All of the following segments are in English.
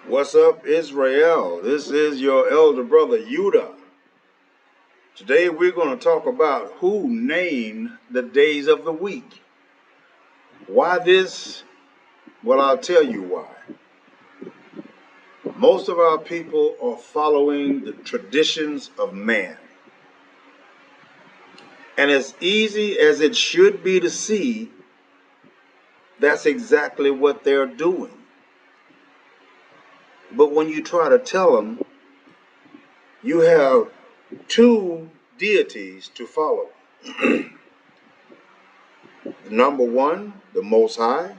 What's up, Israel? This is your elder brother, Yudah. Today we're going to talk about who named the days of the week. Why this? Well, I'll tell you why. Most of our people are following the traditions of man. And as easy as it should be to see, that's exactly what they're doing. But when you try to tell them, you have two deities to follow. Number one, the Most High,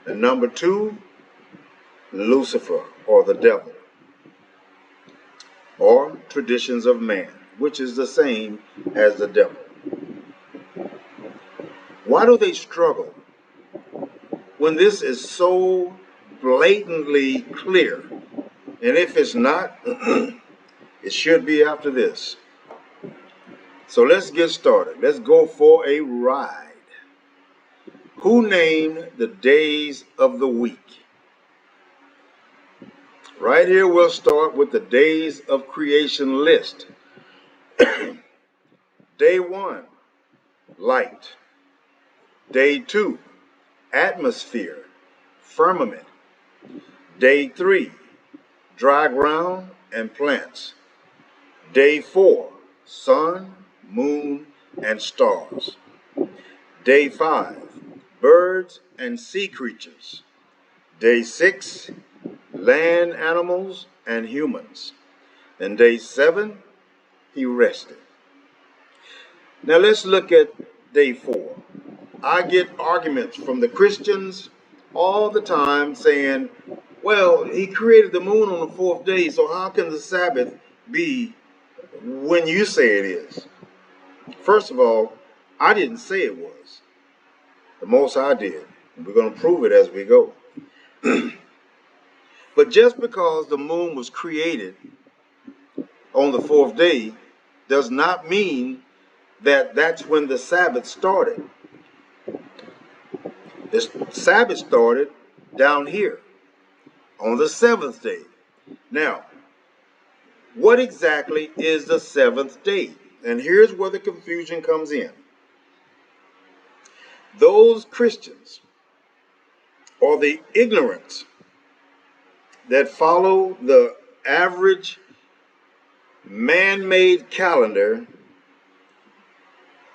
and number two, Lucifer, or the devil, or traditions of man, which is the same as the devil. Why do they struggle when this is so blatantly clear? And if it's not, it should be after this. So let's get started. Let's go for a ride. Who named the days of the week? Right here, we'll start with the days of creation list. Day 1, light. Day 2, atmosphere, firmament. Day 3, dry ground and plants. Day 4, sun, moon, and stars. Day 5, birds and sea creatures. Day 6, land animals and humans. And day 7, he rested. Now let's look at day 4. I get arguments from the Christians all the time saying, well, he created the moon on the 4th day, so how can the Sabbath be when you say it is? First of all, I didn't say it was. The Most High did. And we're going to prove it as we go. But just because the moon was created on the 4th day does not mean that that's when the Sabbath started. The Sabbath started down here on the 7th day. Now, what exactly is the 7th day? And here's where the confusion comes in. Those Christians, or the ignorants, that follow the average man-made calendar,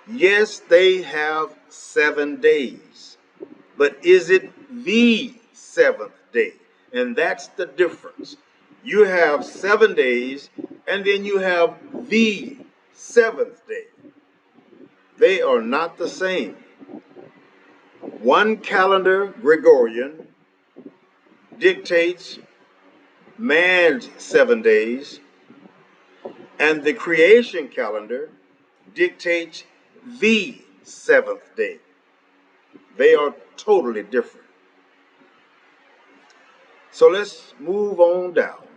yes, they have 7 days. But is it the 7th day? And that's the difference. You have 7 days, and then you have the 7th day. They are not the same. One calendar, Gregorian, dictates man's 7 days, and the creation calendar dictates the 7th day. They are totally different. So let's move on down.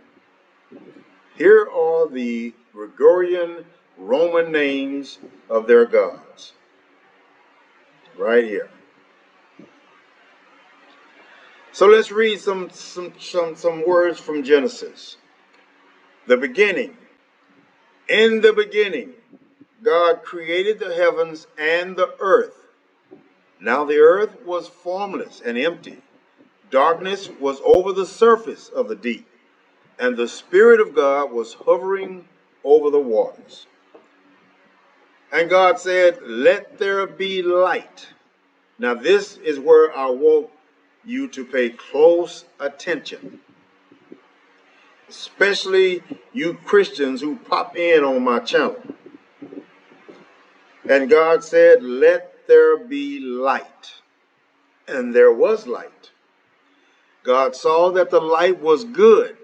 Here are the Gregorian Roman names of their gods. Right here. So let's read some words from Genesis. The beginning. In the beginning, God created the heavens and the earth. Now the earth was formless and empty. Darkness was over the surface of the deep, and the Spirit of God was hovering over the waters. And God said, "Let there be light." Now this is where I want you to pay close attention, especially you Christians who pop in on my channel. And God said, "Let there be light." And there was light. God saw that the light was good,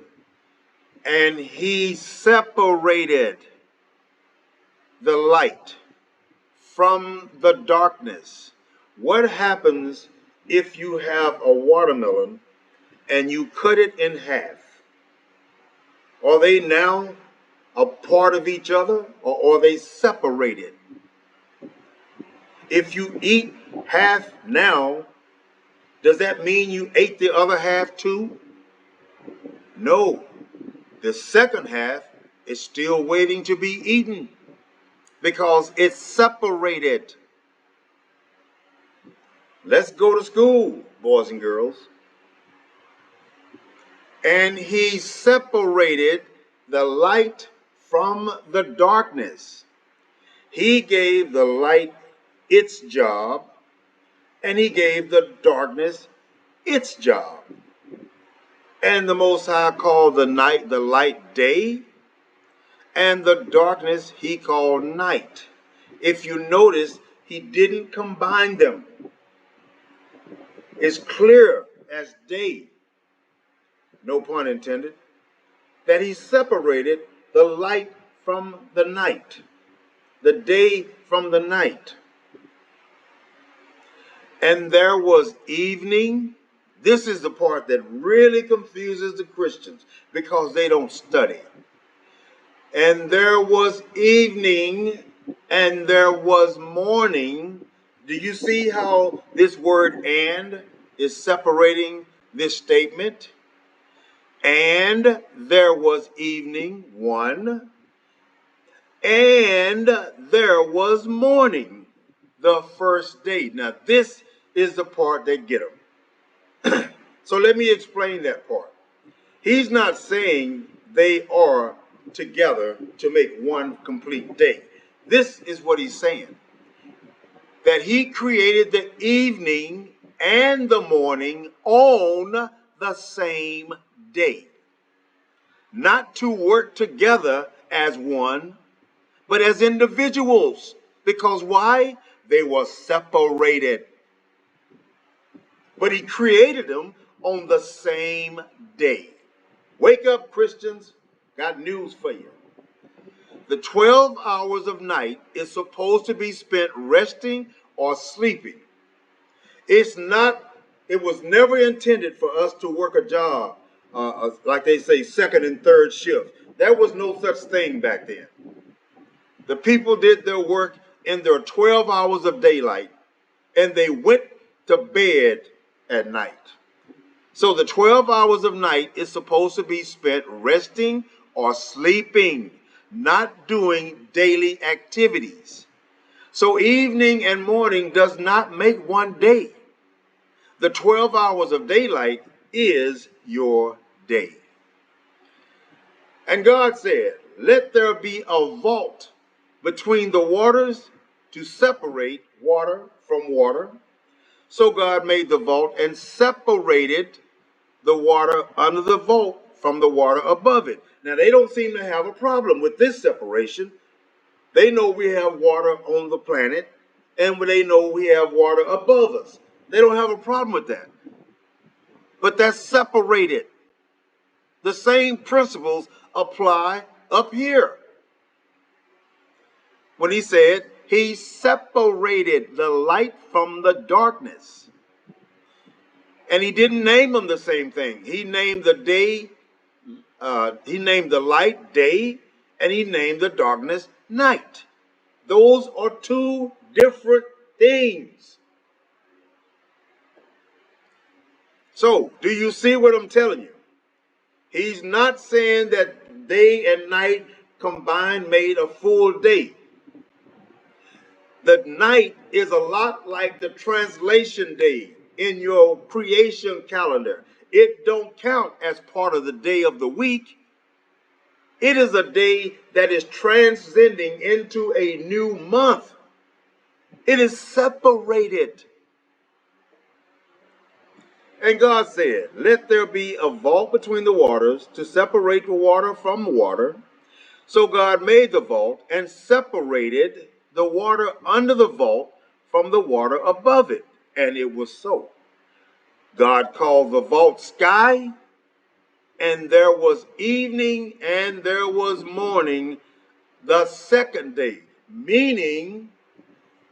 and he separated the light from the darkness. What happens if you have a watermelon and you cut it in half? Are they now a part of each other, or are they separated? If you eat half now, does that mean you ate the other half too? No, the second half is still waiting to be eaten because it's separated. Let's go to school, boys and girls. And he separated the light from the darkness. He gave the light its job, and he gave the darkness its job. And the Most High called the light day, and the darkness he called night. If you notice, he didn't combine them. It's clear as day, no pun intended, that he separated the light from the night, the day from the night. And there was evening. This is the part that really confuses the Christians because they don't study. And there was evening and there was morning. Do you see how this word "and" is separating this statement? And there was evening, one, and there was morning, the first day. Now, this is the part that get them. So let me explain that part. He's not saying they are together to make one complete day. This is what he's saying. That he created the evening and the morning on the same day. Not to work together as one, but as individuals. Because why? They were separated. But he created them on the same day. Wake up, Christians. Got news for you. The 12 hours of night is supposed to be spent resting or sleeping. It was never intended for us to work a job, like they say, second and third shift. There was no such thing back then. The people did their work in their 12 hours of daylight, and they went to bed at night. So the 12 hours of night is supposed to be spent resting or sleeping, not doing daily activities. So evening and morning does not make one day. The 12 hours of daylight is your day. And God said, let there be a vault between the waters to separate water from water. So God made the vault and separated the water under the vault from the water above it. Now, they don't seem to have a problem with this separation. They know we have water on the planet, and they know we have water above us. They don't have a problem with that. But that's separated. The same principles apply up here. When he said, he separated the light from the darkness. And he didn't name them the same thing. He named the day, he named the light day, and he named the darkness night. Those are two different things. So, do you see what I'm telling you? He's not saying that day and night combined made a full day. The night is a lot like the translation day in your creation calendar. It don't count as part of the day of the week. It is a day that is transcending into a new month. It is separated. And God said, let there be a vault between the waters to separate the water from water. So God made the vault and separated the water under the vault from the water above it. And it was so. God called the vault sky, and there was evening and there was morning the second day. Meaning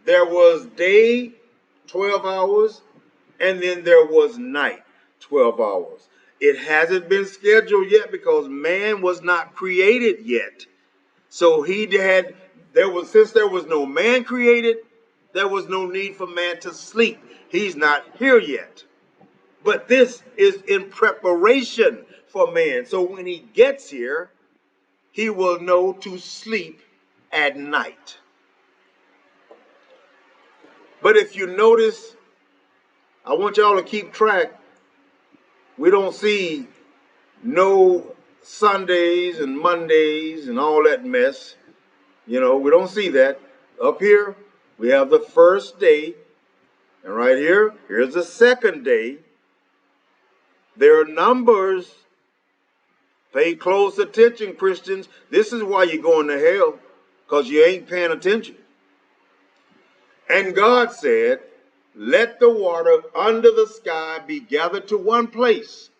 there was day, 12 hours, and then there was night, 12 hours. It hasn't been scheduled yet because man was not created yet. So since there was no man created, there was no need for man to sleep. He's not here yet. But this is in preparation for man. So when he gets here, he will know to sleep at night. But if you notice, I want y'all to keep track. We don't see no Sundays and Mondays and all that mess. You know, we don't see that. Up here, we have the first day. And right here, here's the second day. There are numbers. Pay close attention, Christians. This is why you're going to hell, because you ain't paying attention. And God said, let the water under the sky be gathered to one place.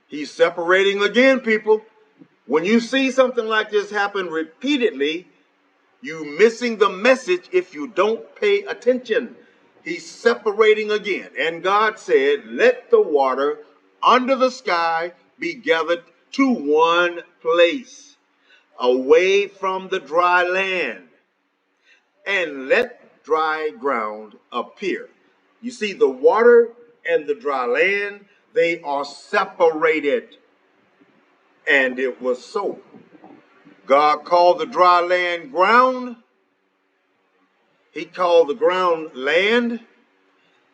He's separating again, people. When you see something like this happen repeatedly, you're missing the message if you don't pay attention. He's separating again. And God said, let the water under the sky be gathered to one place, away from the dry land, and let dry ground appear. You see, the water and the dry land, they are separated. And it was so. God called the dry land ground. He called the ground land.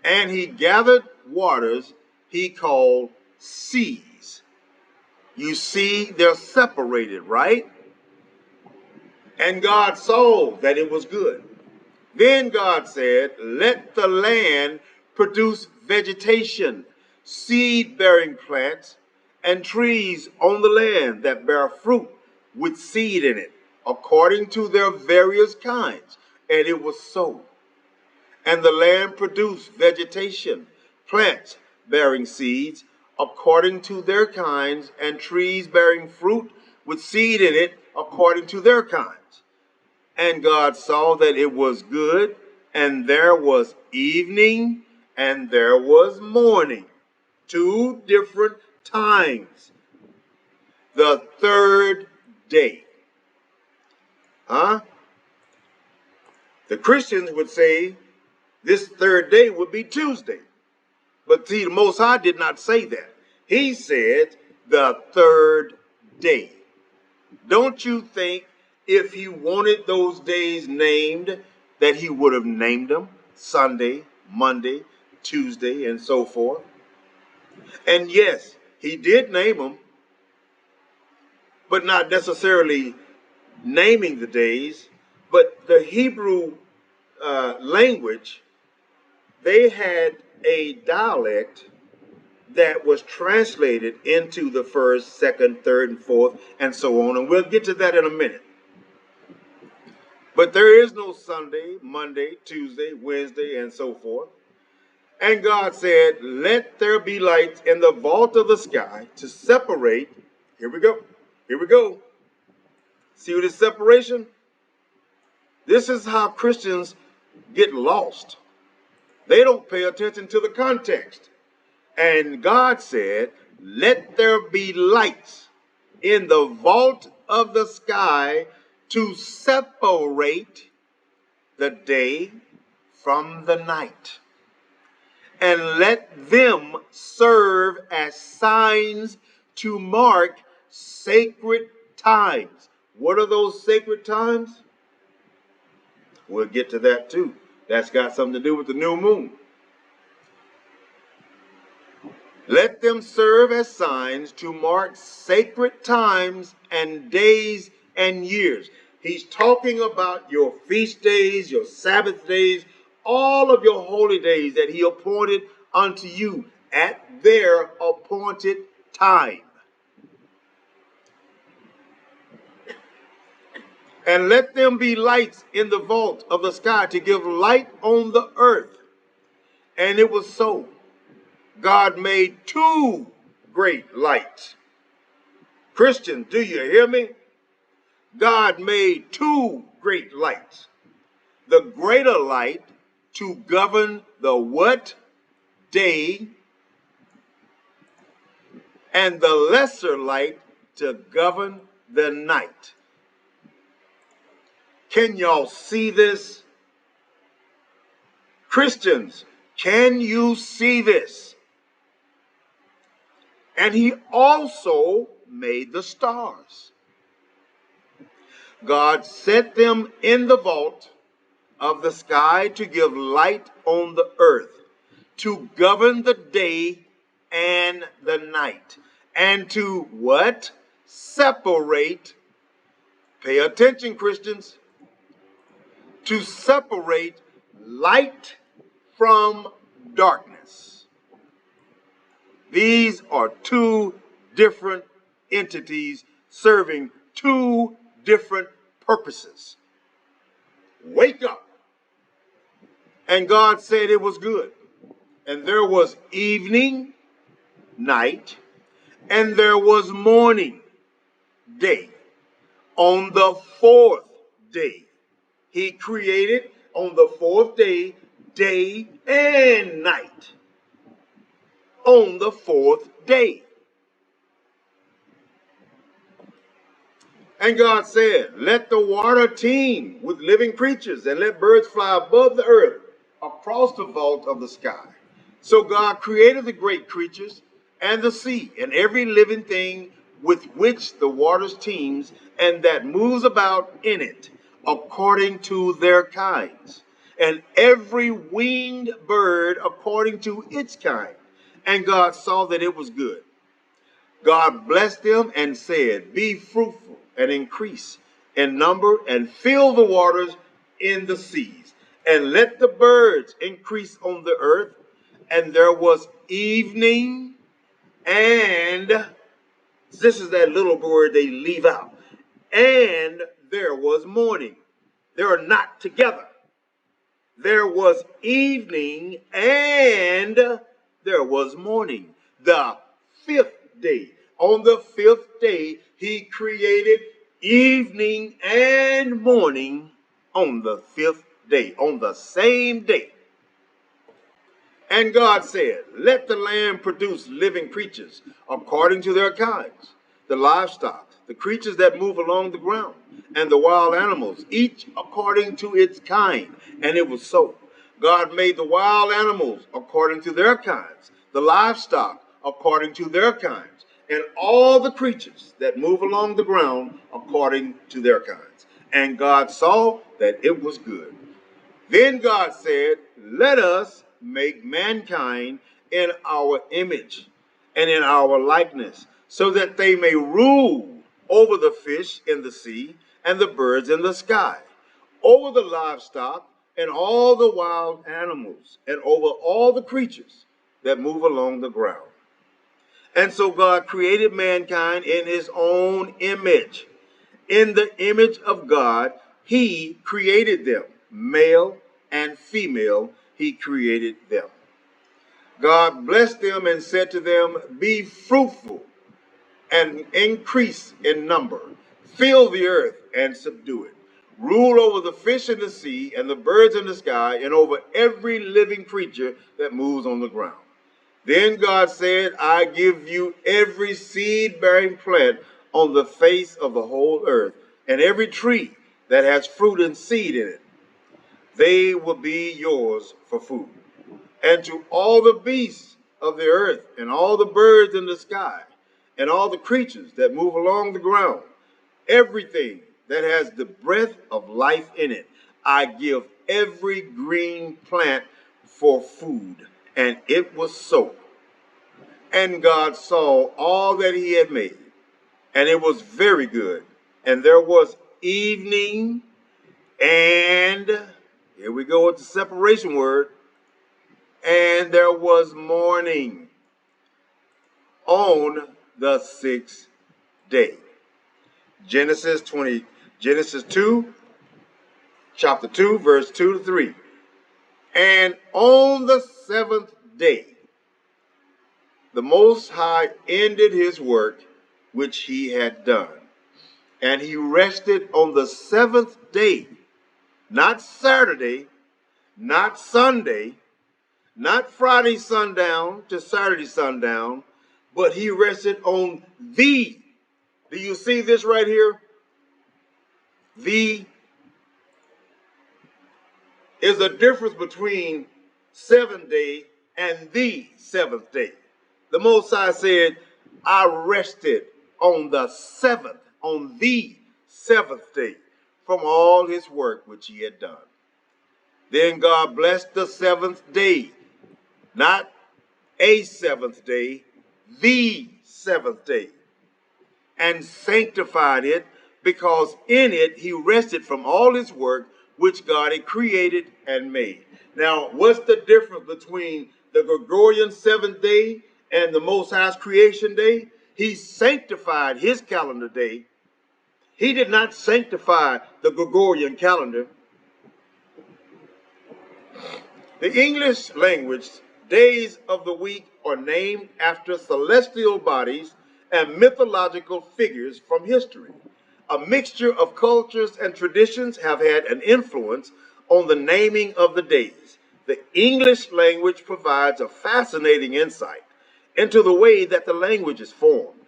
And he gathered waters he called seas. You see, they're separated, right? And God saw that it was good. Then God said, let the land produce vegetation, seed-bearing plants, and trees on the land that bear fruit with seed in it, according to their various kinds. And it was so. And the land produced vegetation, plants bearing seeds, according to their kinds, and trees bearing fruit with seed in it, according to their kinds. And God saw that it was good, and there was evening, and there was morning. 2 different times. The third day. The Christians would say this third day would be Tuesday. But see, the Most High did not say that. He said the third day. Don't you think if he wanted those days named, that he would have named them Sunday, Monday, Tuesday, and so forth? And yes, he did name them, but not necessarily naming the days. But the Hebrew language, they had a dialect that was translated into the first, second, third, and fourth, and so on. And we'll get to that in a minute. But there is no Sunday, Monday, Tuesday, Wednesday, and so forth. And God said, let there be lights in the vault of the sky to separate. Here we go. Here we go. See this separation? This is how Christians get lost. They don't pay attention to the context. And God said, let there be lights in the vault of the sky to separate the day from the night. And let them serve as signs to mark sacred times. What are those sacred times? We'll get to that too. That's got something to do with the new moon. Let them serve as signs to mark sacred times and days and years. He's talking about your feast days, your Sabbath days, all of your holy days that he appointed unto you at their appointed time. And let them be lights in the vault of the sky to give light on the earth. And it was so. God made 2 great lights. Christians, do you hear me? God made 2 great lights. The greater light to govern the what? Day. And the lesser light to govern the night. Can y'all see this? Christians, can you see this? And he also made the stars. God set them in the vault of the sky to give light on the earth, to govern the day and the night, and to what? Separate, pay attention, Christians, to separate light from darkness. These are two different entities serving two different purposes. Wake up. And God said it was good. And there was evening, night, and there was morning, day. On the fourth day, he created on the fourth day, day and night. On the fourth day. And God said, let the water teem with living creatures, and let birds fly above the earth across the vault of the sky. So God created the great creatures and the sea and every living thing with which the waters teems and that moves about in it according to their kinds, and every winged bird according to its kind. And God saw that it was good. God blessed them and said, be fruitful and increase in number and fill the waters in the seas, and let the birds increase on the earth. And there was evening, and this is that little word they leave out. And there was morning. They are not together. There was evening, and there was morning. The fifth day. On the fifth day, he created evening and morning on the fifth day, on the same day. And God said, let the land produce living creatures according to their kinds, the livestock, the creatures that move along the ground, and the wild animals, each according to its kind. And it was so. God made the wild animals according to their kinds, the livestock according to their kinds, and all the creatures that move along the ground according to their kinds. And God saw that it was good. Then God said, let us make mankind in our image and in our likeness, so that they may rule over the fish in the sea and the birds in the sky, over the livestock and all the wild animals, and over all the creatures that move along the ground. And so God created mankind in his own image. In the image of God, he created them. Male and female, he created them. God blessed them and said to them, be fruitful and increase in number. Fill the earth and subdue it. Rule over the fish in the sea and the birds in the sky and over every living creature that moves on the ground. Then God said, I give you every seed-bearing plant on the face of the whole earth, and every tree that has fruit and seed in it. They will be yours for food. And to all the beasts of the earth, and all the birds in the sky, and all the creatures that move along the ground, everything that has the breath of life in it, I give every green plant for food. And it was so. And God saw all that he had made, and it was very good. And there was evening, and here we go with the separation word, and there was morning on the sixth day. Genesis 2, chapter 2, verse 2 to 3. And on the seventh day, the Most High ended his work which he had done. And he rested on the seventh day, not Saturday, not Sunday, not Friday sundown to Saturday sundown, but he rested on the. Do you see this right here? The is a difference between seventh day and the seventh day. The Most High said, I rested on the seventh day from all his work which he had done. Then God blessed the seventh day, not a seventh day, the seventh day, and sanctified it, because in it he rested from all his work which God had created and made. Now, what's the difference between the Gregorian seventh day and the Most High's creation day? He sanctified his calendar day. He did not sanctify the Gregorian calendar. The English language days of the week are named after celestial bodies and mythological figures from history. A mixture of cultures and traditions have had an influence on the naming of the days. The English language provides a fascinating insight into the way that the language is formed.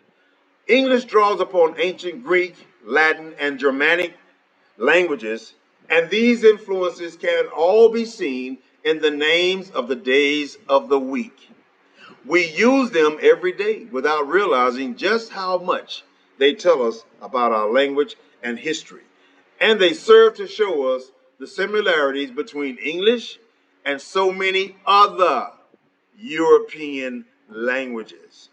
English draws upon ancient Greek, Latin, and Germanic languages, and these influences can all be seen in the names of the days of the week. We use them every day without realizing just how much they tell us about our language and history. And they serve to show us the similarities between English and so many other European languages.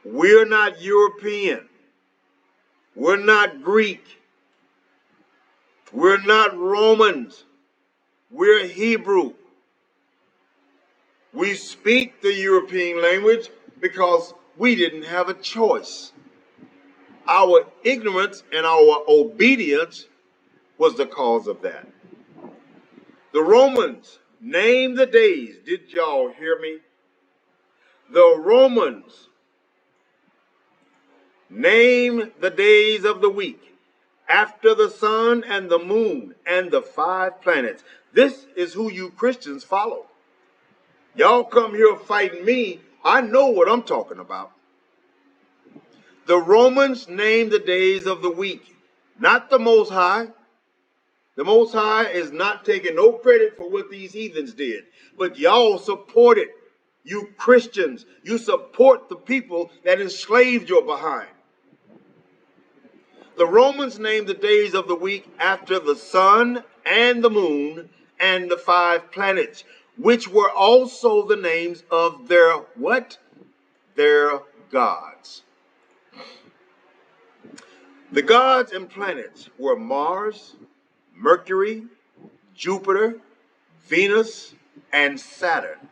We're not European. We're not Greek. We're not Romans. We're Hebrew. We speak the European language because we didn't have a choice. Our ignorance and our obedience was the cause of that. The Romans named the days. Did y'all hear me? The Romans named the days of the week after the sun and the moon and the 5 planets. This is who you Christians follow. Y'all come here fighting me. I know what I'm talking about. The Romans named the days of the week, not the Most High. The Most High is not taking no credit for what these heathens did, but y'all support it. You Christians, you support the people that enslaved your behind. The Romans named the days of the week after the sun and the moon and the 5 planets, which were also the names of their what? Their gods. The gods and planets were Mars, Mercury, Jupiter, Venus, and Saturn.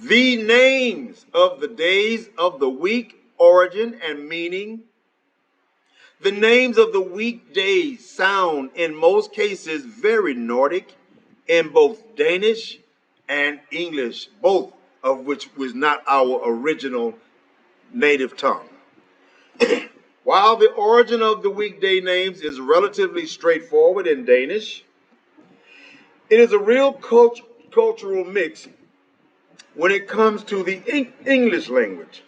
The names of the days of the week, origin and meaning. The names of the weekdays sound in most cases very Nordic in both Danish and English, both of which was not our original native tongue. While the origin of the weekday names is relatively straightforward in Danish, it is a real cultural mix when it comes to the English language.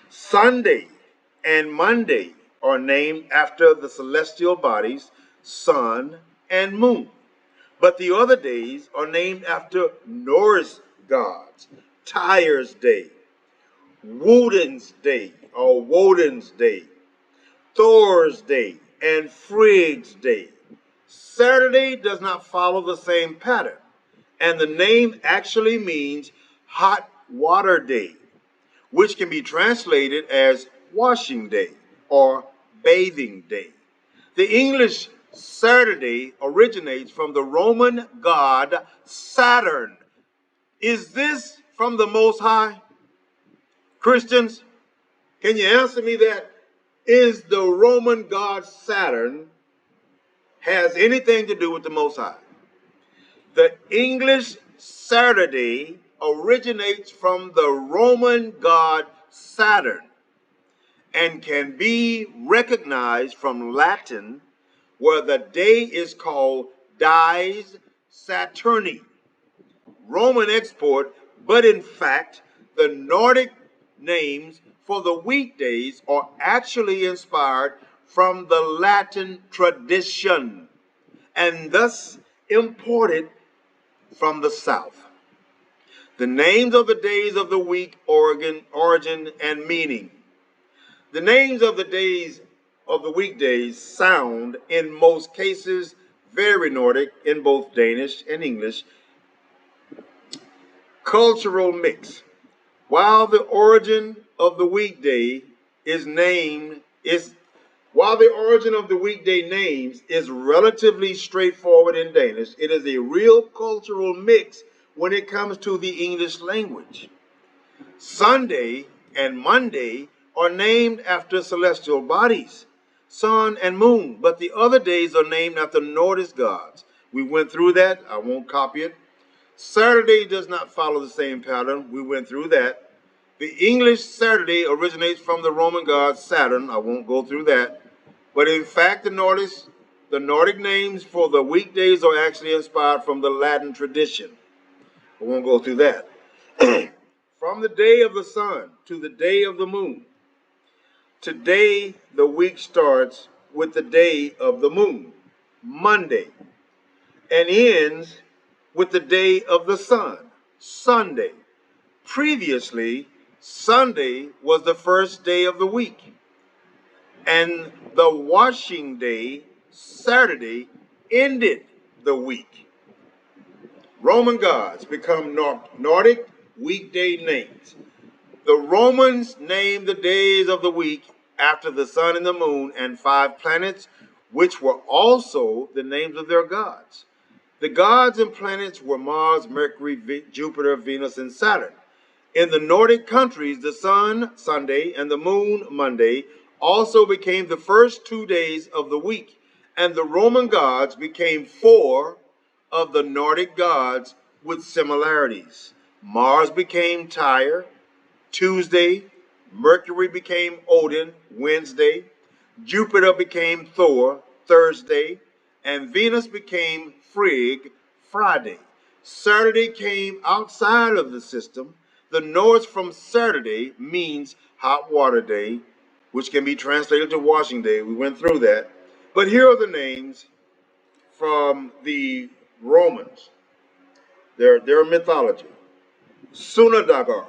Sunday and Monday are named after the celestial bodies, sun and moon. But the other days are named after Norse gods. Tyr's Day, Woden's Day or Woden's Day, Thor's Day, and Frigg's Day. Saturday does not follow the same pattern, and the name actually means hot water day, which can be translated as washing day or bathing day. The English Saturday originates from the Roman god Saturn. Is this from the Most High? Christians, can you answer me that? Is the Roman god Saturn has anything to do with the Most High? The English Saturday originates from the Roman god Saturn and can be recognized from Latin, where the day is called dies Saturni, Roman export, but in fact, the Nordic names for the weekdays are actually inspired from the Latin tradition and thus imported from the South. The names of the days of the week, origin, and meaning. The names of the days of the weekdays sound, in most cases, very Nordic in both Danish and English. Cultural mix. While the origin of the weekday is named is while the origin of the weekday names is relatively straightforward in Danish, it is a real cultural mix when it comes to the English language. Sunday and Monday are named after celestial bodies, sun and moon, but the other days are named after Nordic gods. We went through that. I won't copy it. Saturday does not follow the same pattern. We went through that. The English Saturday originates from the Roman god Saturn. I won't go through that. But in fact, the Nordic names for the weekdays are actually inspired from the Latin tradition. I won't go through that. From the day of the sun to the day of the moon. Today, the week starts with the day of the moon, Monday, and ends with the day of the sun, Sunday. Previously, Sunday was the first day of the week, and the washing day, Saturday, ended the week. Roman gods become Nordic weekday names. The Romans named the days of the week after the sun and the moon and 5 planets, which were also the names of their gods. The gods and planets were Mars, Mercury, Jupiter, Venus, and Saturn. In the Nordic countries, the sun, Sunday, and the moon, Monday, also became the first 2 days of the week, and the Roman gods became 4 of the Nordic gods with similarities. Mars became Tyr, Tuesday. Mercury became Odin, Wednesday. Jupiter became Thor, Thursday. And Venus became Frigg, Friday. Saturday came outside of the system. The Norse from Saturday means hot water day, which can be translated to washing day. We went through that. But here are the names from the Romans, their mythology. Sunadagar,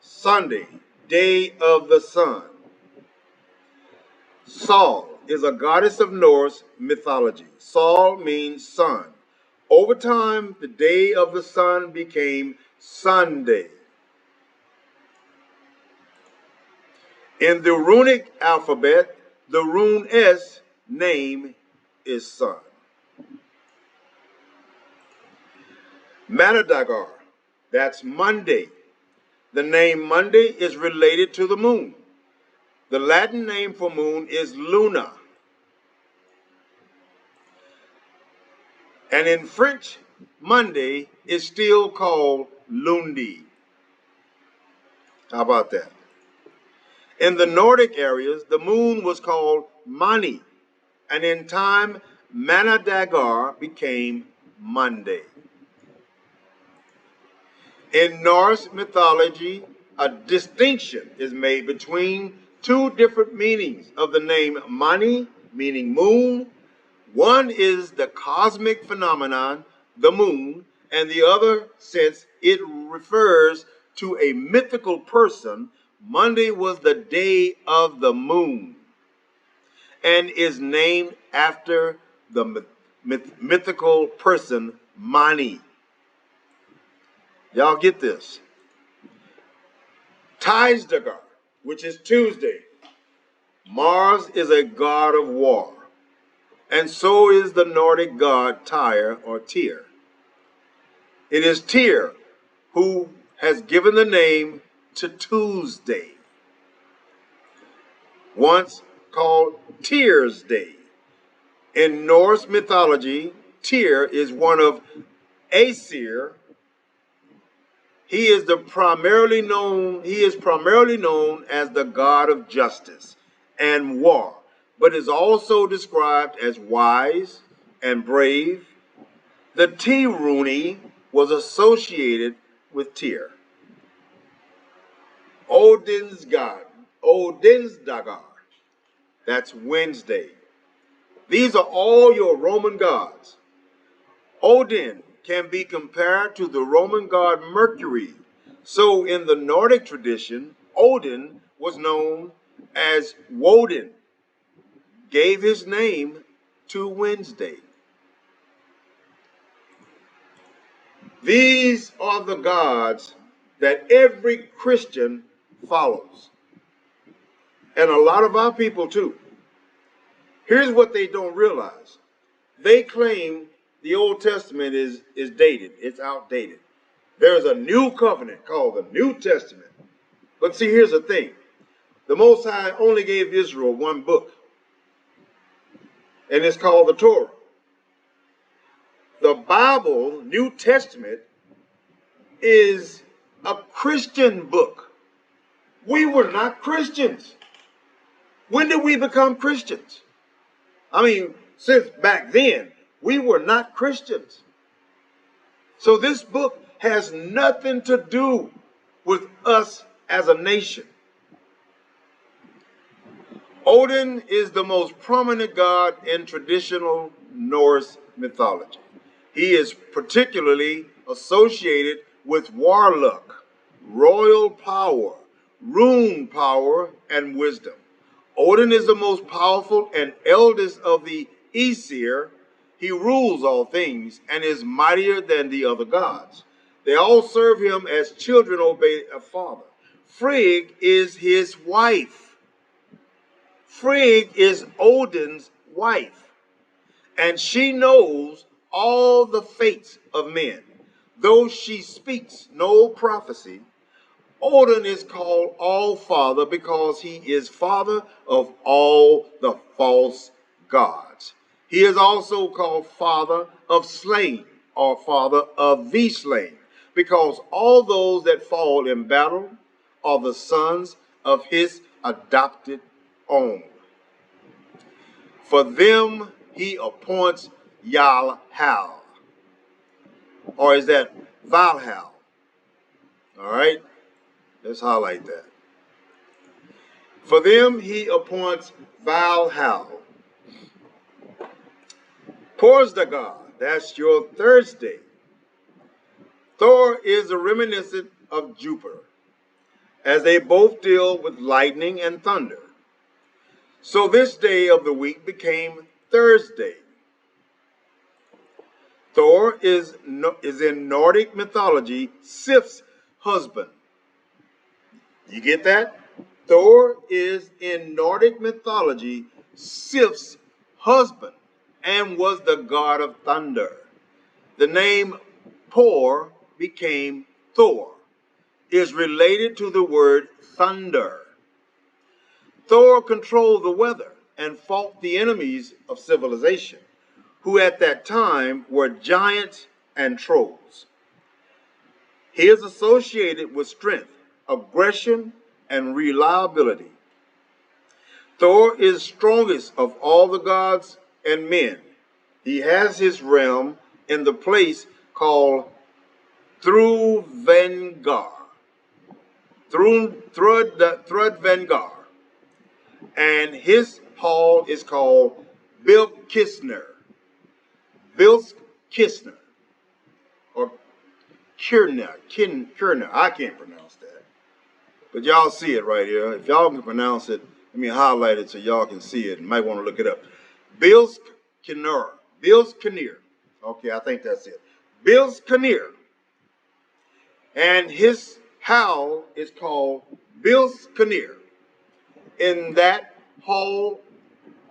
Sunday, day of the sun. Sol is a goddess of Norse mythology. Sol means sun. Over time, the day of the sun became Sunday. In the runic alphabet, the rune S name is sun. Manadagar, that's Monday. The name Monday is related to the moon. The Latin name for moon is Luna. And in French, Monday is still called Lundi. How about that? In the Nordic areas, the moon was called Mani, and in time, Manadagar became Monday. In Norse mythology, a distinction is made between 2 different meanings of the name Mani, meaning moon. One is the cosmic phenomenon, the moon, and the other, since it refers to a mythical person, Monday was the day of the moon and is named after the mythical person Mani. Y'all get this? Tisdagar, which is Tuesday. Mars is a god of war, and so is the Nordic god Tyr or Tyr. It is Tyr who has given the name to Tuesday, once called Tyr's Day. In Norse mythology, Tyr is one of Aesir. He is primarily known as the god of justice and war, but is also described as wise and brave. The T rune was associated with Tyr. Odinsdagar, that's Wednesday. These are all your Roman gods. Odin can be compared to the Roman god Mercury. So in the Nordic tradition, Odin was known as Woden, gave his name to Wednesday. These are the gods that every Christian follows, and a lot of our people too. Here's what they don't realize. They claim the Old Testament is dated, it's outdated. There's a new covenant called the New Testament. But see, here's the thing. The Most High only gave Israel one book, and it's called the Torah. The Bible, New Testament, is a Christian book. We were not Christians. When did we become Christians? I mean, since back then, we were not Christians. So this book has nothing to do with us as a nation. Odin is the most prominent god in traditional Norse mythology. He is particularly associated with war luck, royal power, rune power, and wisdom. Odin is the most powerful and eldest of the Aesir. He rules all things and is mightier than the other gods. They all serve him as children obey a father. Frigg is his wife. Frigg is Odin's wife, and she knows all the fates of men. Though she speaks no prophecy, Odin is called All-Father because he is father of all the false gods. He is also called father of slain, or father of the slain, because all those that fall in battle are the sons of his adopted own. For them he appoints Yal-Hal, or is that Valhal? All right, let's highlight that. For them he appoints Valhal. Porsdagar, that's your Thursday. Thor is a reminiscent of Jupiter, as they both deal with lightning and thunder. So this day of the week became Thursday. Thor is in Nordic mythology Sif's husband. You get that? Thor is in Nordic mythology Sif's husband and was the god of thunder. The name Por became Thor, is related to the word thunder. Thor controlled the weather and fought the enemies of civilization, who at that time were giants and trolls. He is associated with strength, aggression, and reliability. Thor is strongest of all the gods and men. He has his realm in the place called Thrudvangar. Thrudvangar. And his hall is called Bilkisner. Bilkisner. Or Kirner. I can't pronounce that. But y'all see it right here. If y'all can pronounce it, let me highlight it so y'all can see it. You might want to look it up. Bilkisner. Bilkisner. Okay, I think that's it. Bilkisner. And his hall is called Bilkisner. In that hall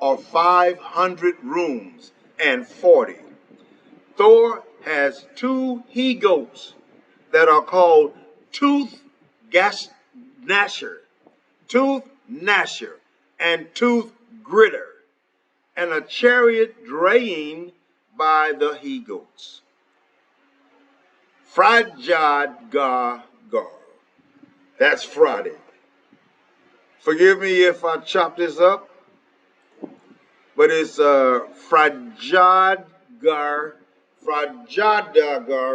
are 500 rooms and 40. Thor has 2 he-goats that are called Tooth Gnasher, Tooth Gnasher, and Tooth Gritter, and a chariot drawn by the he-goats. Frajadgar. That's Friday. Forgive me if I chop this up, but it's Frajadgar,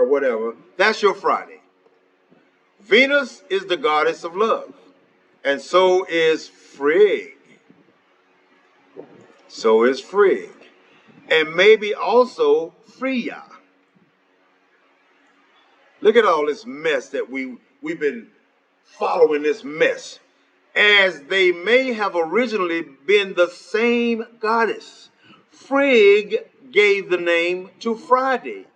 whatever. That's your Friday. Venus is the goddess of love, and so is Frigg. So is Frigg, and maybe also Freya. Look at all this mess that we've been following this mess. As they may have originally been the same goddess. Frigg gave the name to Friday.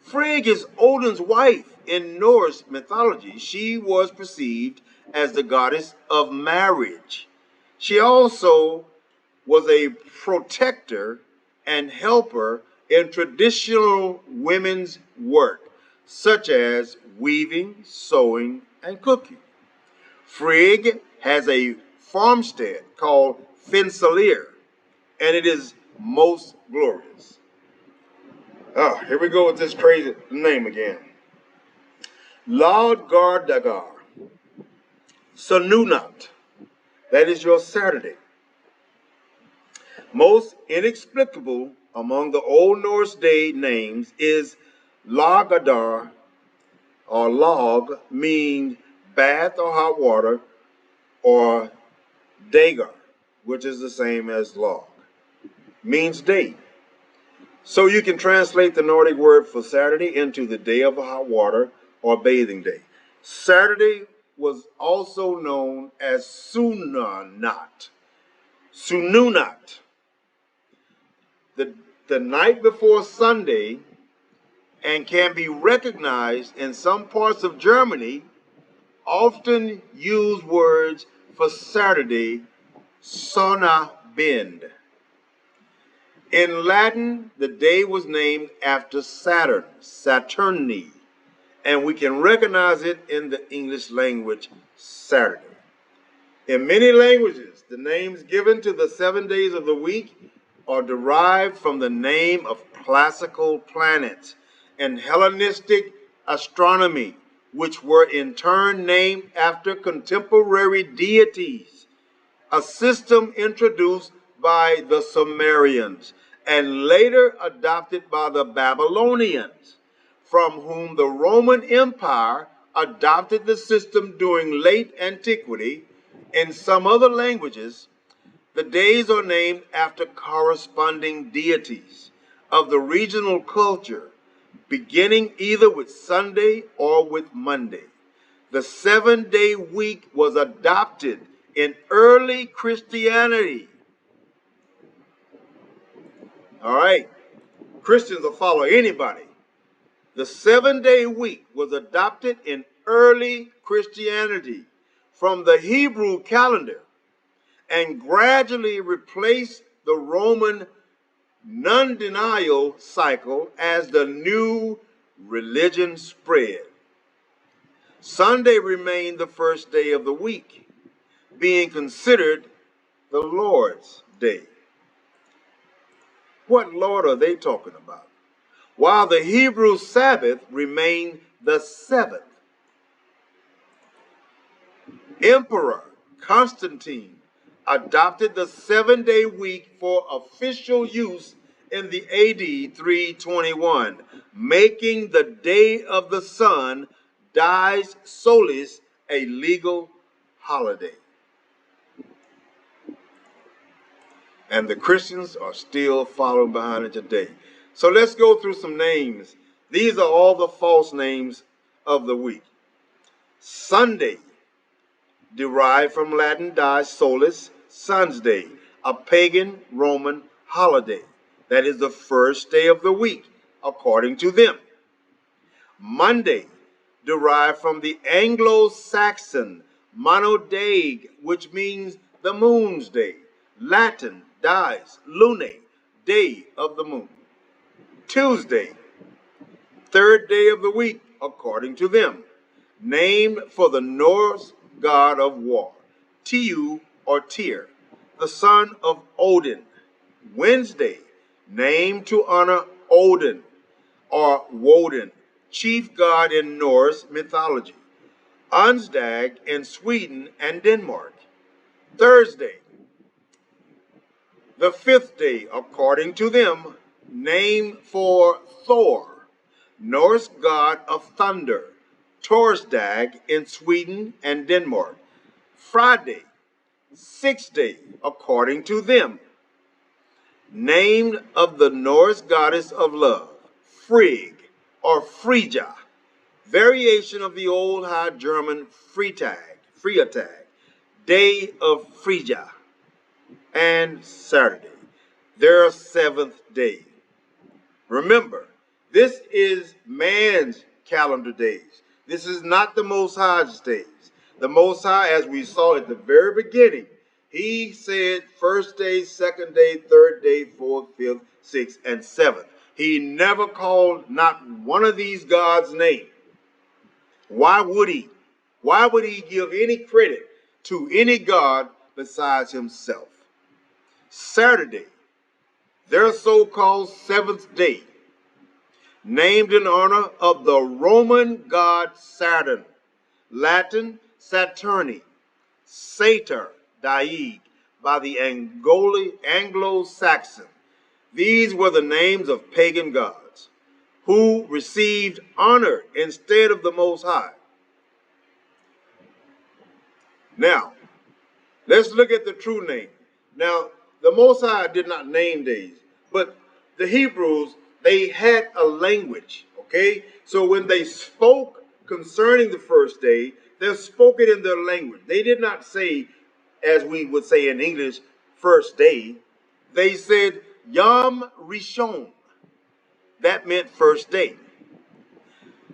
Frigg is Odin's wife in Norse mythology. She was perceived as the goddess of marriage. She also was a protector and helper in traditional women's work, such as weaving, sewing, and cooking. Frigg has a farmstead called Fensalir, and it is most glorious. Oh, here we go with this crazy name again. Lord Gardagar, Sanunat, that is your Saturday. Most inexplicable among the Old Norse day names is Lagadar, or log, means bath or hot water, or Dagar, which is the same as log, means day. So you can translate the Nordic word for Saturday into the day of hot water or bathing day. Saturday was also known as Sununat. Sununat. The night before Sunday, and can be recognized in some parts of Germany, often use words for Saturday, Sonnabend. In Latin, the day was named after Saturn, Saturni, and we can recognize it in the English language, Saturday. In many languages, the names given to the 7 days of the week are derived from the name of classical planets and Hellenistic astronomy, which were in turn named after contemporary deities, a system introduced by the Sumerians and later adopted by the Babylonians, from whom the Roman Empire adopted the system during late antiquity. In some other languages, the days are named after corresponding deities of the regional culture, beginning either with Sunday or with Monday. The 7-day week was adopted in early Christianity. All right, Christians will follow anybody. The 7-day week was adopted in early Christianity from the Hebrew calendar and gradually replaced the Roman non-denial cycle as the new religion spread. Sunday remained the first day of the week, being considered the Lord's day. What Lord are they talking about? While the Hebrew Sabbath remained the seventh. Emperor Constantine adopted the 7-day week for official use in the AD 321, making the day of the sun, dies solis, a legal holiday. And the Christians are still following behind it today. So let's go through some names. These are all the false names of the week. Sunday, derived from Latin dies solis, sun's day, a pagan Roman holiday. That is the first day of the week, according to them. Monday, derived from the Anglo-Saxon monodag, which means the moon's day. Latin dies lunae, day of the moon. Tuesday, third day of the week, according to them, named for the Norse god of war, Tiu or Tyr, the son of Odin. Wednesday, named to honor Odin or Woden, chief god in Norse mythology. Onsdag in Sweden and Denmark. Thursday, the fifth day, according to them, named for Thor, Norse god of thunder. Torsdag in Sweden and Denmark. Friday, sixth day, according to them, named of the Norse goddess of love, Frigg or Frigga, variation of the old High German Freitag, day of Frisia, and Saturday, their seventh day. Remember, this is man's calendar days. This is not the Most High's days. The Most High, as we saw at the very beginning, he said first day, second day, third day, fourth, fifth, sixth, and seventh. He never called not one of these gods' name. Why would he? Why would he give any credit to any god besides himself? Saturday, their so-called seventh day, named in honor of the Roman god Saturn, Latin Saturni, Satyr, Daig, by the Anglo-Saxon. These were the names of pagan gods who received honor instead of the Most High. Now, let's look at the true name. Now, the Most High did not name days, but the Hebrews, they had a language, okay? So when they spoke concerning the first day, they spoke it in their language. They did not say, as we would say in English, first day. They said Yom Rishon. That meant first day.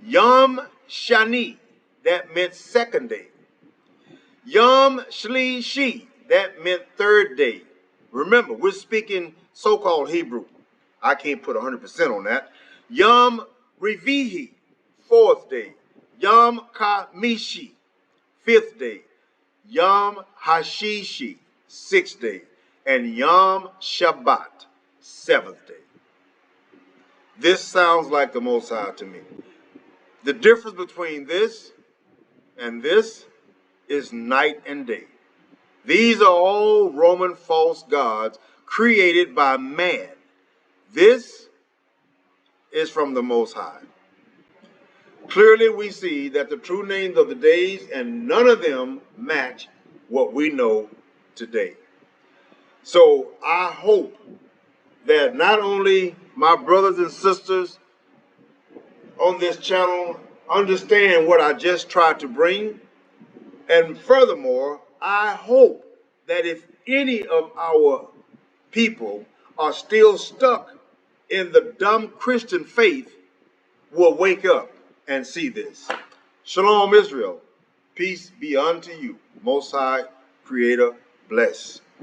Yom Shani. That meant second day. Yom Shlishi, that meant third day. Remember, we're speaking so-called Hebrew. I can't put 100% on that. Yom Revihi, fourth day. Yom Kamishi, fifth day. Yom Hashishi, sixth day. And Yom Shabbat, seventh day. This sounds like the Most High to me. The difference between this and this is night and day. These are all Roman false gods created by man. This is from the Most High. Clearly we see that the true names of the days and none of them match what we know today. So I hope that not only my brothers and sisters on this channel understand what I just tried to bring, and furthermore, I hope that if any of our people are still stuck in the dumb Christian faith, will wake up and see this. Shalom, Israel. Peace be unto you. Most High Creator, bless.